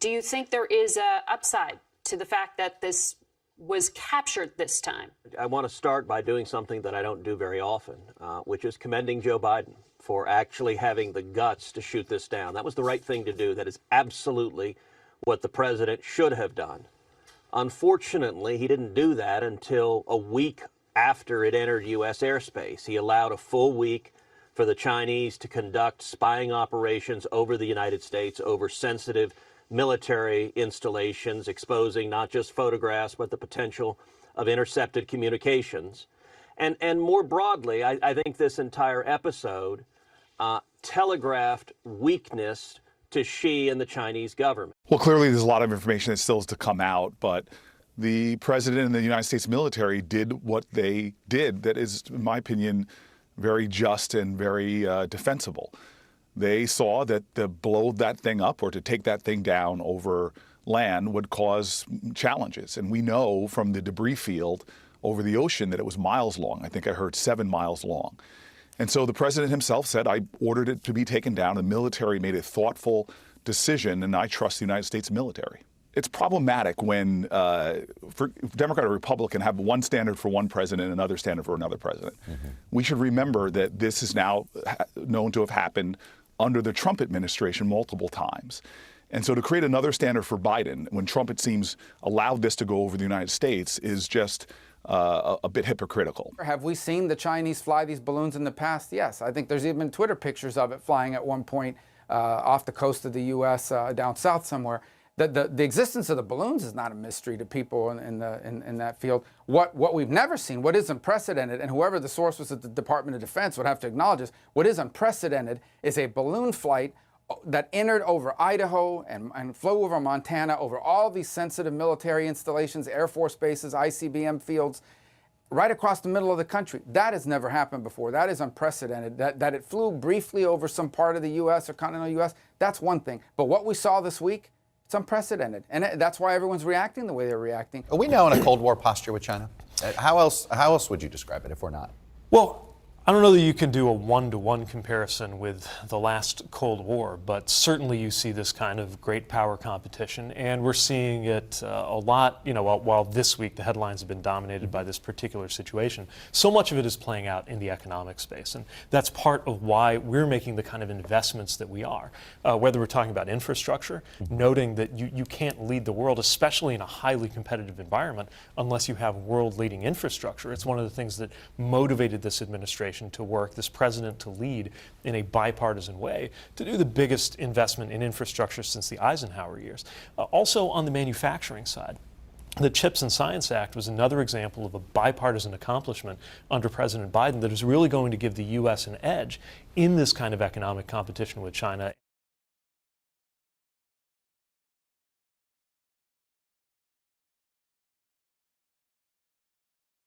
Do you think there is a upside to the fact that this was captured this time? I want to start by doing something that I don't do very often, which is commending Joe Biden for actually having the guts to shoot this down. That was the right thing to do. That is absolutely what the president should have done. Unfortunately, he didn't do that until a week after it entered U.S. airspace. He allowed a full week for the Chinese to conduct spying operations over the United States, over sensitive military installations, exposing not just photographs, but the potential of intercepted communications. And more broadly, I think this entire episode telegraphed weakness to Xi and the Chinese government. Well, clearly there's a lot of information that still is to come out, but the president and the United States military did what they did that is, in my opinion, very just and very defensible. They saw that to blow that thing up or to take that thing down over land would cause challenges. And we know from the debris field over the ocean that it was miles long. I think I heard 7 miles long. And so the president himself said, I ordered it to be taken down. The military made a thoughtful decision, and I trust the United States military. It's problematic when for Democrat or Republican have one standard for one president and another standard for another president. We should remember that this is now known to have happened under the Trump administration multiple times. And so to create another standard for Biden, when Trump, it seems, allowed this to go over the United States, is just a bit hypocritical. Have we seen the Chinese fly these balloons in the past? Yes. I think there's even Twitter pictures of it flying at one point off the coast of the U.S. Down south somewhere. The existence of the balloons is not a mystery to people in that field. What we've never seen, what is unprecedented, and whoever the source was at the Department of Defense would have to acknowledge this, what is unprecedented is a balloon flight that entered over Idaho and flew over Montana, over all these sensitive military installations, Air Force bases, ICBM fields, right across the middle of the country. That has never happened before. That is unprecedented. That it flew briefly over some part of the U.S. or continental U.S., that's one thing. But what we saw this week, it's unprecedented. And that's why everyone's reacting the way they're reacting. Are we now in a Cold War posture with China? How else would you describe it if we're not? Well, I don't know that you can do a one-to-one comparison with the last Cold War, but certainly you see this kind of great power competition, and we're seeing it a lot, while this week the headlines have been dominated by this particular situation. So much of it is playing out in the economic space, and that's part of why we're making the kind of investments that we are. Whether we're talking about infrastructure, noting that you can't lead the world, especially in a highly competitive environment, unless you have world-leading infrastructure. It's one of the things that motivated this administration to work, this president to lead in a bipartisan way, to do the biggest investment in infrastructure since the Eisenhower years. Also on the manufacturing side, the CHIPS and Science Act was another example of a bipartisan accomplishment under President Biden that is really going to give the U.S. an edge in this kind of economic competition with China.